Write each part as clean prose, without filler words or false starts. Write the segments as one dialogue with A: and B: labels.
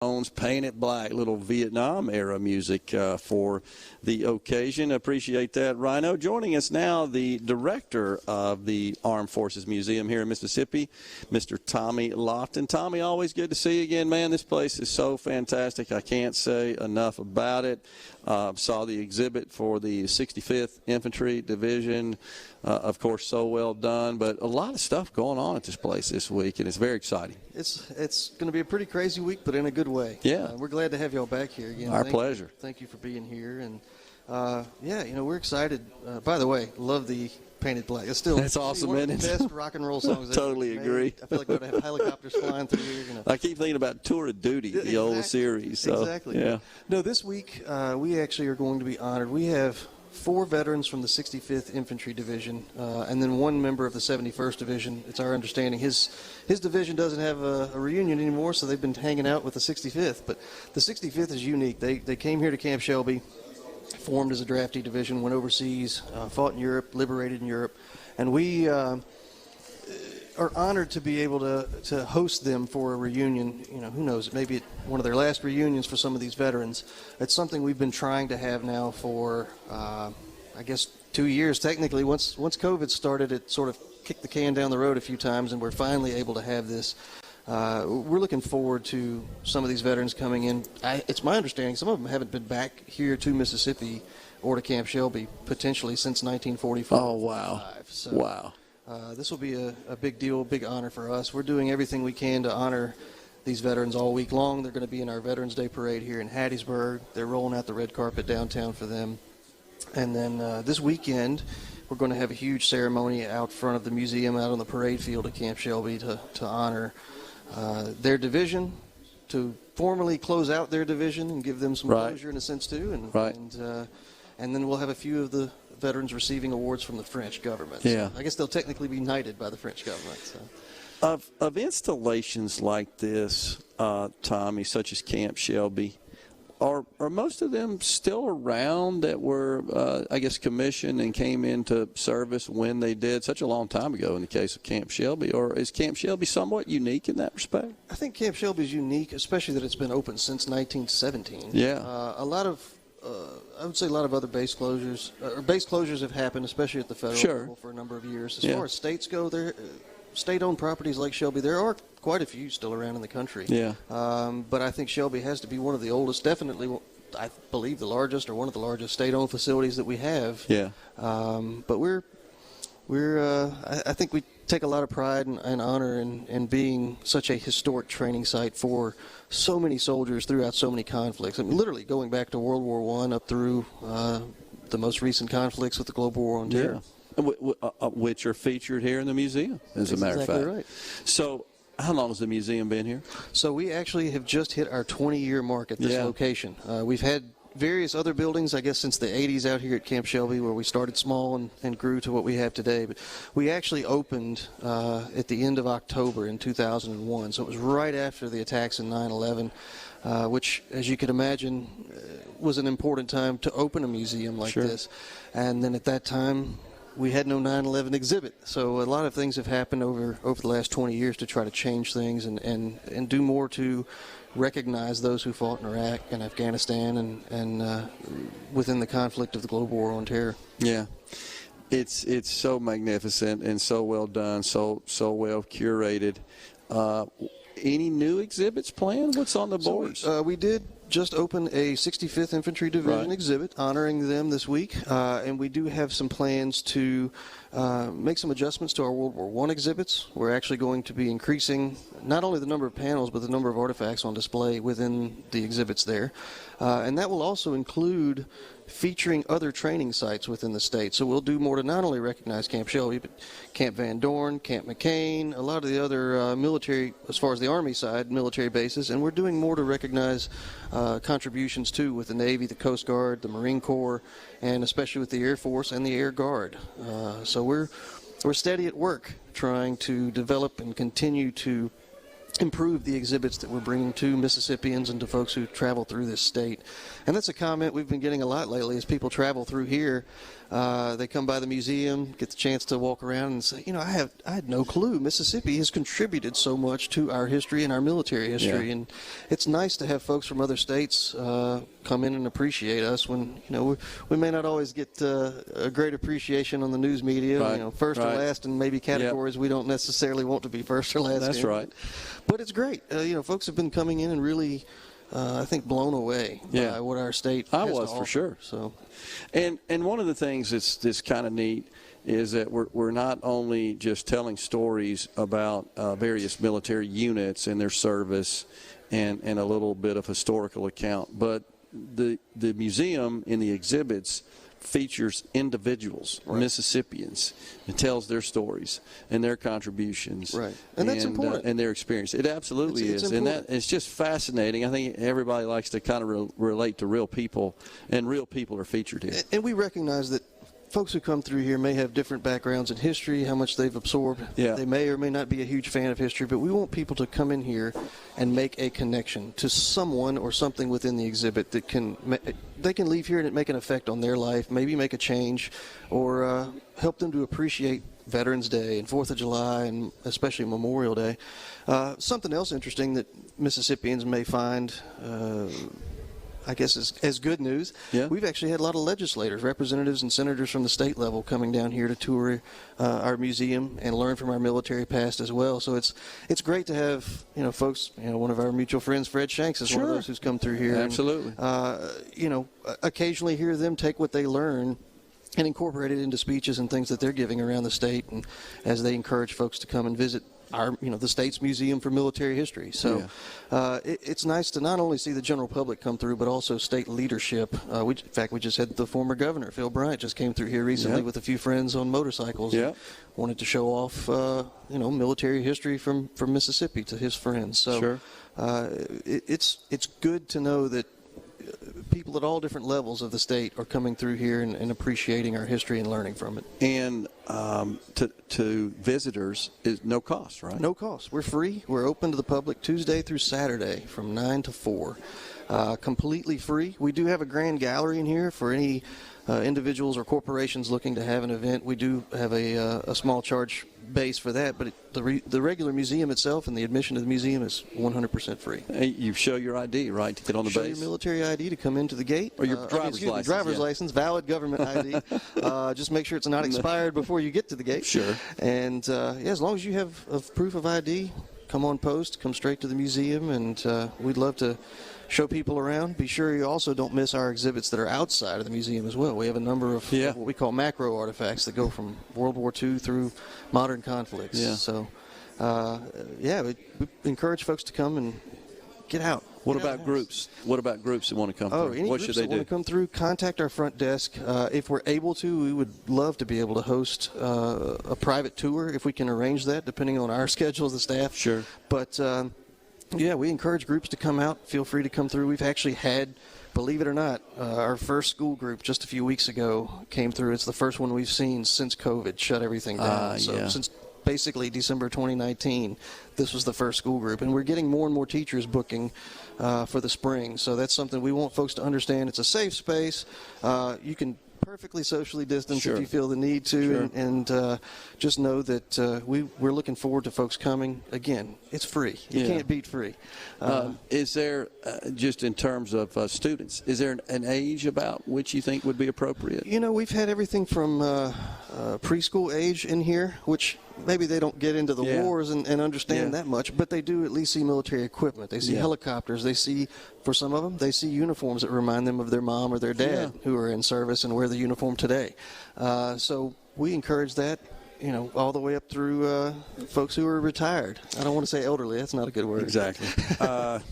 A: Painted Black, little Vietnam-era music for the occasion. Appreciate that, Rhino. Joining us now, the director of the Armed Forces Museum here in Mississippi, Mr. Tommy Lofton. Tommy, always good to see you again, man. This place is so fantastic. I can't say enough about it. Saw the exhibit for the 65th Infantry Division. Of course, so well done, but a lot of stuff going on at this place this week, and it's very exciting.
B: It's going to be a pretty crazy week, but in a good way.
A: Yeah.
B: We're glad to have y'all back here again.
A: Our pleasure.
B: Thank you for being here. And, we're excited. By the way, love the Painted Black. It's still
A: That's awesome,
B: one of
A: isn't
B: the
A: it?
B: best rock and roll songs
A: Totally
B: ever
A: agree.
B: made. I feel like we ought to have helicopters flying through here.
A: I keep thinking about Tour of Duty, the old series. So,
B: exactly.
A: Yeah.
B: No, this week we actually are going to be honored. We have 4 veterans from the 65th Infantry Division, and then 1 member of the 71st Division. It's our understanding his division doesn't have a reunion anymore, so they've been hanging out with the 65th. But the 65th is unique. They came here to Camp Shelby, formed as a draftee division, went overseas, fought in Europe, liberated in Europe, and we are honored to be able to host them for a reunion. You know, who knows, maybe one of their last reunions for some of these veterans. It's something we've been trying to have now for, I guess, 2 years. Technically, once COVID started, it sort of kicked the can down the road a few times, and we're finally able to have this. We're looking forward to some of these veterans coming in. It's my understanding some of them haven't been back here to Mississippi or to Camp Shelby potentially since 1944.
A: Oh, wow.
B: So,
A: wow.
B: This will be a big deal, big honor for us. We're doing everything we can to honor these veterans all week long. They're going to be in our Veterans Day Parade here in Hattiesburg. They're rolling out the red carpet downtown for them. And then this weekend, we're going to have a huge ceremony out front of the museum, out on the parade field at Camp Shelby to honor their division, to formally close out their division and give them some closure in a sense too. And then we'll have a few of the veterans receiving awards from the French government.
A: Yeah.
B: So I guess they'll technically be knighted by the French government. So.
A: Of installations like this, Tommy, such as Camp Shelby, are most of them still around that were, I guess, commissioned and came into service when they did, such a long time ago in the case of Camp Shelby? Or is Camp Shelby somewhat unique in that respect?
B: I think Camp Shelby is unique, especially that it's been open since 1917.
A: Yeah.
B: I would say a lot of other base closures, base closures have happened, especially at the federal level for a number of years. As far as states go, state-owned properties like Shelby, there are quite a few still around in the country.
A: Yeah.
B: But I think Shelby has to be one of the oldest, definitely, I believe the largest or one of the largest state-owned facilities that we have.
A: Yeah.
B: But I think we take a lot of pride and honor in being such a historic training site for so many soldiers throughout so many conflicts. I mean, literally going back to World War I up through the most recent conflicts with the global war on terror.
A: Yeah. Which are featured here in the museum, as a matter of fact.
B: Right.
A: So how long has the museum been here?
B: So we actually have just hit our 20-year mark at this location. We've had various other buildings, I guess, since the 80s out here at Camp Shelby, where we started small and grew to what we have today. But we actually opened at the end of October in 2001, so it was right after the attacks in 9/11, which, as you can imagine, was an important time to open a museum like this. And then at that time, we had no 9/11 exhibit. So a lot of things have happened over the last 20 years to try to change things and do more to recognize those who fought in Iraq and Afghanistan and within the conflict of the global war on terror.
A: Yeah. It's so magnificent and so well done, so well curated. Any new exhibits planned? What's on the boards?
B: We did just open a 65th Infantry Division exhibit honoring them this week, and we do have some plans to make some adjustments to our World War I exhibits. We're actually going to be increasing not only the number of panels but the number of artifacts on display within the exhibits there, and that will also include featuring other training sites within the state. So we'll do more to not only recognize Camp Shelby, but Camp Van Dorn, Camp McCain, a lot of the other military, as far as the Army side, military bases, and we're doing more to recognize contributions too with the Navy, the Coast Guard, the Marine Corps, and especially with the Air Force and the Air Guard. So we're steady at work trying to develop and continue to improve the exhibits that we're bringing to Mississippians and to folks who travel through this state. And that's a comment we've been getting a lot lately as people travel through here. They come by the museum, get the chance to walk around and say, I had no clue Mississippi has contributed so much to our history and our military history.
A: Yeah.
B: And it's nice to have folks from other states come in and appreciate us when, we may not always get a great appreciation on the news media,
A: Right.
B: First or
A: Right.
B: last in maybe categories we don't necessarily want to be first or last
A: That's
B: in.
A: right.
B: But it's great. Folks have been coming in and really, I think, blown away by what our state
A: I
B: has to
A: was, for
B: offer.
A: sure.
B: So,
A: And one of the things that's kind of neat is that we're not only just telling stories about various military units and their service and a little bit of historical account, but the museum in the exhibits features individuals,
B: Right.
A: Mississippians, and tells their stories and their contributions,
B: Right. And that's important.
A: and their experience. It absolutely
B: It's
A: is, and
B: important.
A: that it's just fascinating. I think everybody likes to kind of relate to real people, and real people are featured here.
B: And we recognize that folks who come through here may have different backgrounds in history, how much they've absorbed.
A: Yeah.
B: They may or may not be a huge fan of history, but we want people to come in here and make a connection to someone or something within the exhibit that they can leave here and it make an effect on their life, maybe make a change, or help them to appreciate Veterans Day and 4th of July and especially Memorial Day. Something else interesting that Mississippians may find I guess as good news.
A: Yeah.
B: We've actually had a lot of legislators, representatives, and senators from the state level coming down here to tour our museum and learn from our military past as well. So it's great to have folks. One of our mutual friends, Fred Shanks, is one of those who's come through here.
A: Absolutely.
B: And, occasionally hear them take what they learn and incorporate it into speeches and things that they're giving around the state, and as they encourage folks to come and visit our, the state's museum for military history. So it's nice to not only see the general public come through, but also state leadership. In fact, we just had the former governor, Phil Bryant, just came through here recently with a few friends on motorcycles.
A: Yeah.
B: Wanted to show off, military history from Mississippi to his friends. So
A: Sure.
B: It's good to know that people at all different levels of the state are coming through here and appreciating our history and learning from it.
A: And to visitors is no cost, right?
B: No cost. We're free. We're open to the public Tuesday through Saturday from 9 to 4. Completely free. We do have a grand gallery in here for any individuals or corporations looking to have an event. We do have a small charge base for that, but the regular museum itself and the admission to the museum is 100% free.
A: You show your ID, right, to get on the
B: Show
A: base?
B: your military ID to come into the gate.
A: Or your driver's license.
B: Driver's license, valid government ID. Just make sure it's not expired before you get to the gate.
A: Sure.
B: And, as long as you have a proof of ID, come on post, come straight to the museum, and we'd love to show people around. Be sure you also don't miss our exhibits that are outside of the museum as well. We have a number of what we call macro artifacts that go from World War II through modern conflicts.
A: Yeah.
B: So, we encourage folks to come and get out.
A: What about groups? What about groups that want to come through?
B: Any
A: What
B: groups
A: should they
B: that want
A: do?
B: to come through, contact our front desk. If we're able to, we would love to be able to host a private tour if we can arrange that, depending on our schedule as the staff.
A: Sure.
B: But, we encourage groups to come out. Feel free to come through. We've actually had, believe it or not, our first school group just a few weeks ago came through. It's the first one we've seen since COVID shut everything down. Since basically December 2019, this was the first school group. And we're getting more and more teachers booking for the spring. So that's something we want folks to understand. It's a safe space. You can perfectly socially distance if you feel the need to, and just know that we're looking forward to folks coming. Again, it's free. You can't beat free.
A: Is there, just in terms of students, is there an age about which you think would be appropriate?
B: We've had everything from preschool age in here, which maybe they don't get into the wars and understand that much, but they do at least see military equipment. They see helicopters. They see, for some of them, they see uniforms that remind them of their mom or their dad who are in service and wear the uniform today. So we encourage that, all the way up through folks who are retired. I don't want to say elderly. That's not a good word.
A: Exactly.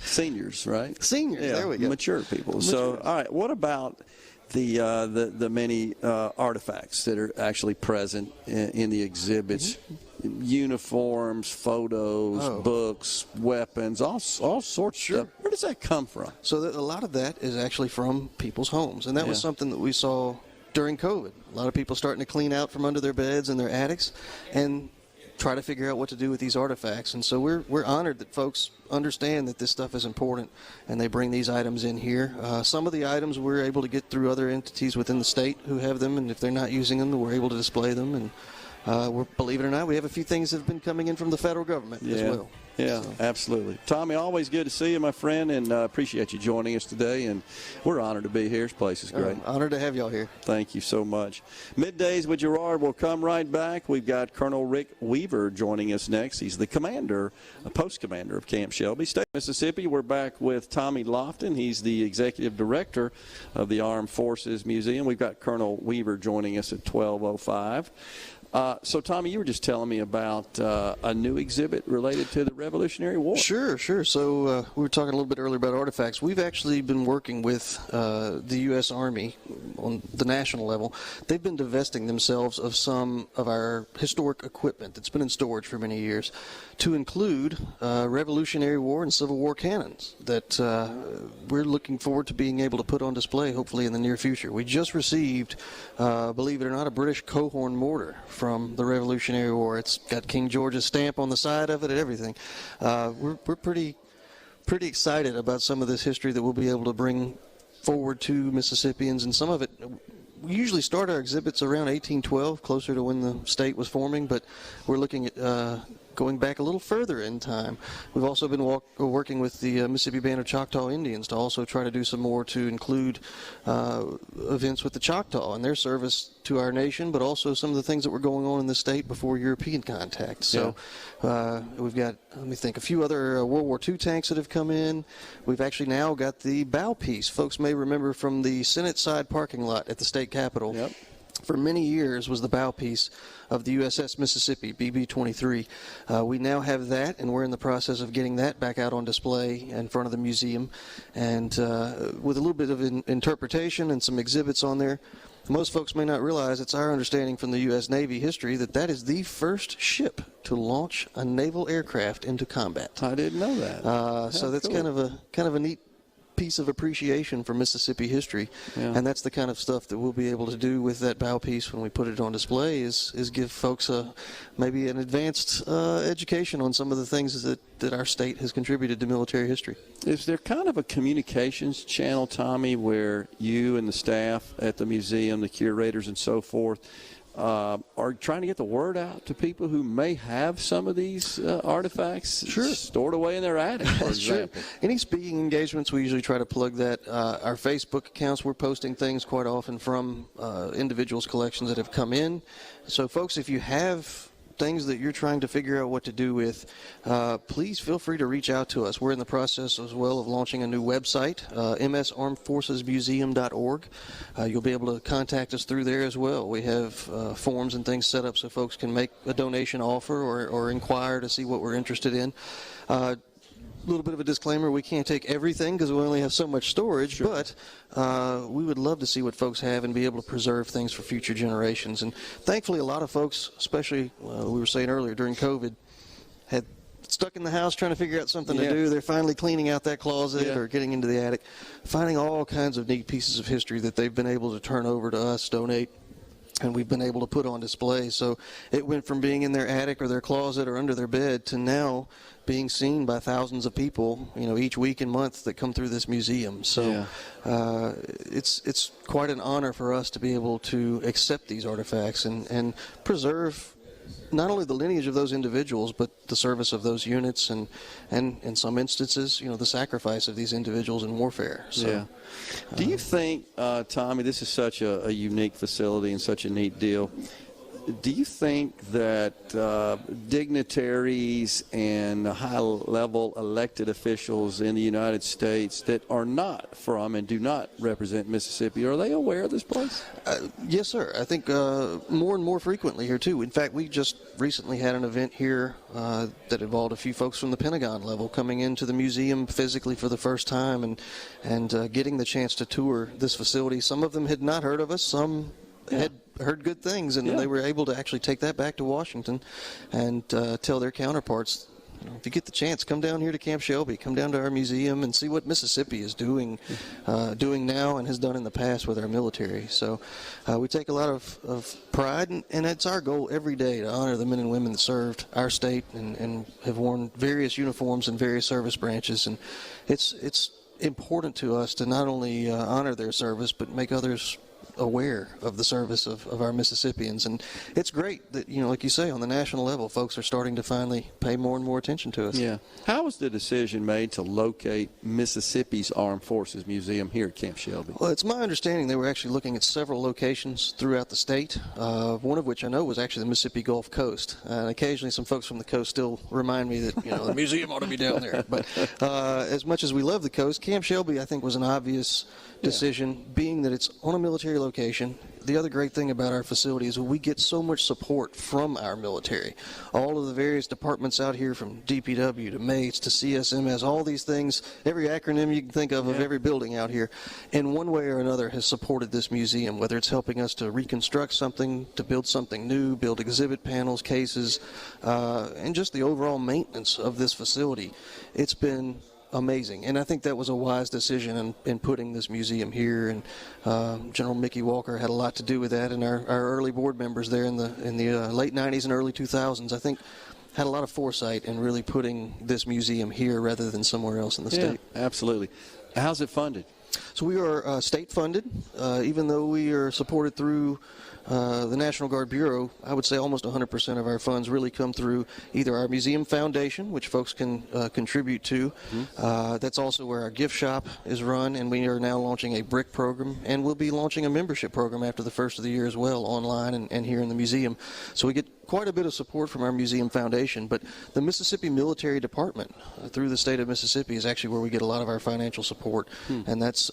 A: Seniors, right?
B: Seniors. There we go.
A: Mature people. So, all right. What about the many artifacts that are actually present in the exhibits? Uniforms, photos, books, weapons, all sorts of stuff. Where does that come from?
B: So a lot of that is actually from people's homes, and that was something that we saw during COVID. A lot of people starting to clean out from under their beds and their attics, and try to figure out what to do with these artifacts. And so we're honored that folks understand that this stuff is important, and they bring these items in here. Some of the items we're able to get through other entities within the state who have them, and if they're not using them, we're able to display them. And believe it or not, we have a few things that have been coming in from the federal government as well.
A: Yeah, so. Absolutely. Tommy, always good to see you, my friend, and appreciate you joining us today. And we're honored to be here. This place is great.
B: Honored to have y'all here.
A: Thank you so much. Middays with Gerard will come right back. We've got Colonel Rick Weaver joining us next. He's the commander, post commander of Camp Shelby State, Mississippi. We're back with Tommy Lofton. He's the executive director of the Armed Forces Museum. We've got Colonel Weaver joining us at 12:05. So, Tommy, you were just telling me about a new exhibit related to the Revolutionary War.
B: Sure. So we were talking a little bit earlier about artifacts. We've actually been working with the U.S. Army on the national level. They've been divesting themselves of some of our historic equipment that's been in storage for many years, to include Revolutionary War and Civil War cannons that we're looking forward to being able to put on display, hopefully in the near future. We just received, believe it or not, a British Coehorn mortar from the Revolutionary War. It's got King George's stamp on the side of it and everything. We're pretty excited about some of this history that we'll be able to bring forward to Mississippians, and some of it. We usually start our exhibits around 1812, closer to when the state was forming, but we're looking at going back a little further in time. We've also been working with the Mississippi Band of Choctaw Indians to also try to do some more to include events with the Choctaw and their service to our nation, but also some of the things that were going on in the state before European contact. So we've got, let me think, a few other World War II tanks that have come in. We've actually now got the bow piece. Folks may remember from the Senate side parking lot at the state capitol.
A: Yep.
B: For many years was the bow piece of the USS Mississippi, BB-23. We now have that, and we're in the process of getting that back out on display in front of the museum. And with a little bit of interpretation and some exhibits on there, most folks may not realize it's our understanding from the U.S. Navy history that that is the first ship to launch a naval aircraft into combat.
A: I didn't know that.
B: So that's
A: cool.
B: kind of a neat piece of appreciation for Mississippi history, and that's the kind of stuff that we'll be able to do with that bow piece when we put it on display, is give folks maybe an advanced education on some of the things that our state has contributed to military history.
A: Is there kind of a communications channel, Tommy, where you and the staff at the museum, the curators and so forth, are trying to get the word out to people who may have some of these artifacts stored away in their attic, for example?
B: True. Any speaking engagements, we usually try to plug that. Our Facebook accounts, we're posting things quite often from individuals' collections that have come in. So, folks, if you have things that you're trying to figure out what to do with, please feel free to reach out to us. We're in the process as well of launching a new website, msarmedforcesmuseum.org. You'll be able to contact us through there as well. We have forms and things set up so folks can make a donation offer or inquire to see what we're interested in. A little bit of a disclaimer, we can't take everything because we only have so much storage, but we would love to see what folks have and be able to preserve things for future generations. And thankfully, a lot of folks, especially we were saying earlier during COVID, had stuck in the house trying to figure out something to do. They're finally cleaning out that closet or getting into the attic, finding all kinds of neat pieces of history that they've been able to turn over to us, donate, and we've been able to put on display. So it went from being in their attic or their closet or under their bed to now being seen by thousands of people, each week and month that come through this museum. So it's quite an honor for us to be able to accept these artifacts and preserve not only the lineage of those individuals, but the service of those units and in some instances, the sacrifice of these individuals in warfare. So,
A: do you think, Tommy, this is such a unique facility and such a neat deal, do you think that dignitaries and high-level elected officials in the United States that are not from and do not represent Mississippi, are they aware of this place?
B: Yes, sir. I think more and more frequently here, too. In fact, we just recently had an event here that involved a few folks from the Pentagon level coming into the museum physically for the first time and getting the chance to tour this facility. Some of them had not heard of us. Some had heard good things, and they were able to actually take that back to Washington and tell their counterparts, if you get the chance, come down here to Camp Shelby, come down to our museum and see what Mississippi is doing now and has done in the past with our military. So we take a lot of pride, and it's our goal every day to honor the men and women that served our state and have worn various uniforms in various service branches. And it's important to us to not only honor their service, but make others aware of the service of our Mississippians. And it's great that, like you say, on the national level, folks are starting to finally pay more and more attention to us.
A: Yeah. How was the decision made to locate Mississippi's Armed Forces Museum here at Camp Shelby?
B: Well, it's my understanding they were actually looking at several locations throughout the state, one of which I know was actually the Mississippi Gulf Coast. And occasionally some folks from the coast still remind me that, the museum ought to be down there. But as much as we love the coast, Camp Shelby, I think, was an obvious decision, being that it's on a military location. The other great thing about our facility is we get so much support from our military. All of the various departments out here, from DPW to MATES to CSMS, all these things, every acronym you can think of every building out here, in one way or another has supported this museum, whether it's helping us to reconstruct something, to build something new, build exhibit panels, cases, and just the overall maintenance of this facility. It's been amazing, and I think that was a wise decision in putting this museum here. And General Mickey Walker had a lot to do with that, and our early board members there in the late 90s and early 2000s, I think, had a lot of foresight in really putting this museum here rather than somewhere else in the state.
A: Absolutely. How's it funded?
B: So we are state funded, even though we are supported through the National Guard Bureau. I would say almost 100% of our funds really come through either our museum foundation, which folks can contribute to. That's also where our gift shop is run, and we are now launching a brick program, and we'll be launching a membership program after the first of the year as well, online and here in the museum. So we get quite a bit of support from our museum foundation, but the Mississippi Military Department through the state of Mississippi is actually where we get a lot of our financial support, and that's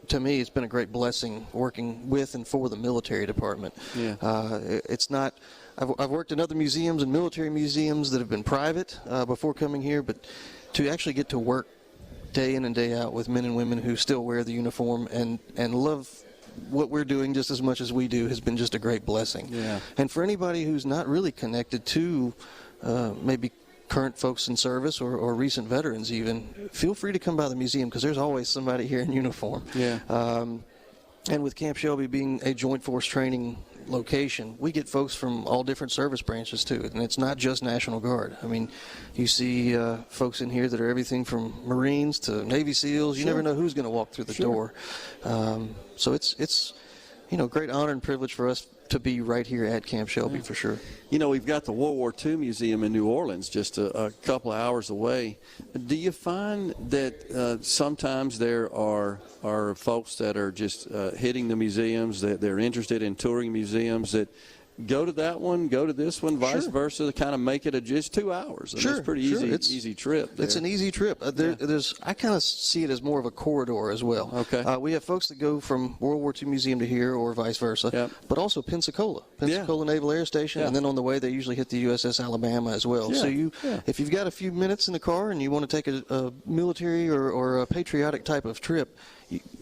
B: to me, it's been a great blessing working with and for the military department. It's not. I've worked in other museums and military museums that have been private before coming here, but to actually get to work day in and day out with men and women who still wear the uniform and love what we're doing just as much as we do has been just a great blessing. And for anybody who's not really connected to maybe current folks in service or recent veterans even, feel free to come by the museum, because there's always somebody here in uniform. And with Camp Shelby being a joint force training location, we get folks from all different service branches too, and it's not just National Guard. I mean, you see folks in here that are everything from Marines to Navy SEALs. You never know who's going to walk through the door. So it's great honor and privilege for us to be right here at Camp Shelby for sure.
A: We've got the World War II Museum in New Orleans just a couple of hours away. Do you find that sometimes there are folks that are just hitting the museums, that they're interested in touring museums, that go to that one, go to this one, vice versa, to kind of make it just 2 hours? And it's pretty easy trip there.
B: It's an easy trip. I kind of see it as more of a corridor as well. We have folks that go from World War II Museum to here or vice versa, but also Pensacola Naval Air Station, and then on the way they usually hit the USS Alabama as well. So if you've got a few minutes in the car and you want to take a military or a patriotic type of trip,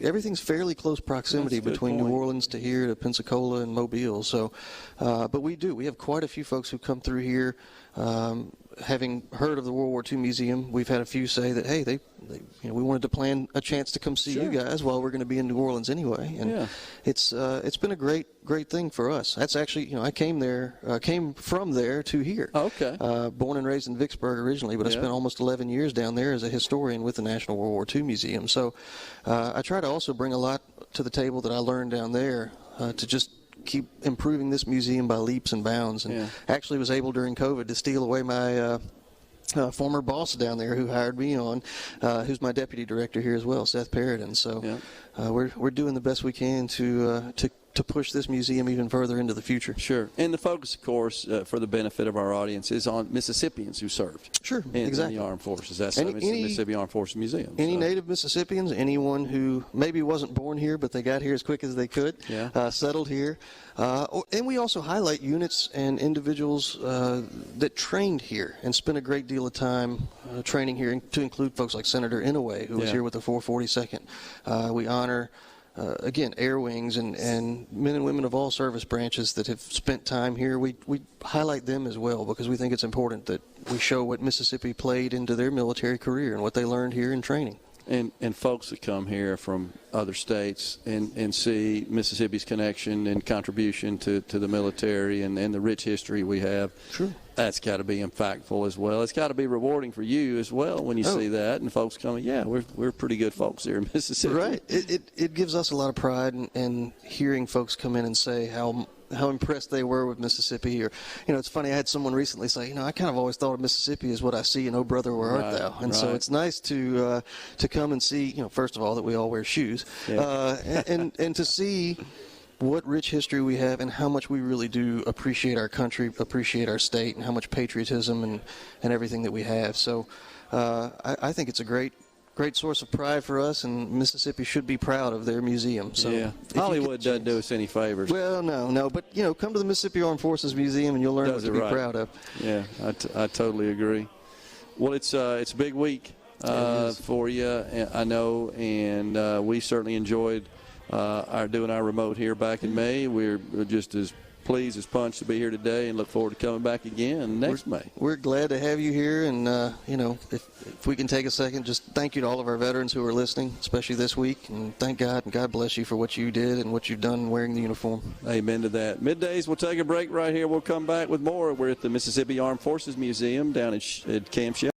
B: everything's fairly close proximity between New Orleans to here to Pensacola and Mobile. So, but we have quite a few folks who come through here, having heard of the World War II Museum. We've had a few say that, hey, we wanted to plan a chance to come see you guys while we're going to be in New Orleans anyway. And it's been a great thing for us. That's actually, I came from there to here. Born and raised in Vicksburg originally, but I spent almost 11 years down there as a historian with the National World War II Museum. So I try to also bring a lot to the table that I learned down there to just keep improving this museum by leaps and bounds. And actually was able during COVID to steal away my former boss down there who hired me on, who's my deputy director here as well, Seth Perrodin. So we're doing the best we can to push this museum even further into the future.
A: And the focus, of course, for the benefit of our audience, is on Mississippians who served in the Armed Forces. That's the Mississippi Armed Forces Museum.
B: Any native Mississippians, anyone who maybe wasn't born here, but they got here as quick as they could, settled here. And we also highlight units and individuals that trained here and spent a great deal of time training here, to include folks like Senator Inouye, who was here with the 442nd. We honor again, air wings and men and women of all service branches that have spent time here. We highlight them as well because we think it's important that we show what Mississippi played into their military career and what they learned here in training.
A: And folks that come here from other states and see Mississippi's connection and contribution to the military and the rich history we have,
B: sure,
A: that's got to be impactful as well. It's got to be rewarding for you as well when you see that and folks coming, yeah, we're pretty good folks here in Mississippi.
B: Right. It gives us a lot of pride in hearing folks come in and say how impressed they were with Mississippi. Or, it's funny, I had someone recently say, I kind of always thought of Mississippi as what I see in Oh Brother, Where Art Thou? And so it's nice to come and see, first of all, that we all wear shoes, and to see what rich history we have and how much we really do appreciate our country, appreciate our state, and how much patriotism and everything that we have. So I think it's a great source of pride for us, and Mississippi should be proud of their musium. So
A: Hollywood doesn't do us any favors.
B: Well, no, but come to the Mississippi Armed Forces Museum and you'll learn what to be proud of.
A: Yeah, I totally agree. Well, it's a big week for you, I know, and we certainly enjoyed doing our remote here back in May. We're just as pleased as punch to be here today and look forward to coming back again next May.
B: We're glad to have you here, and if we can take a second, just thank you to all of our veterans who are listening, especially this week, and thank God, and God bless you for what you did and what you've done wearing the uniform.
A: Amen to that. Middays, we'll take a break right here. We'll come back with more. We're at the Mississippi Armed Forces Museum down at Camp Shelby.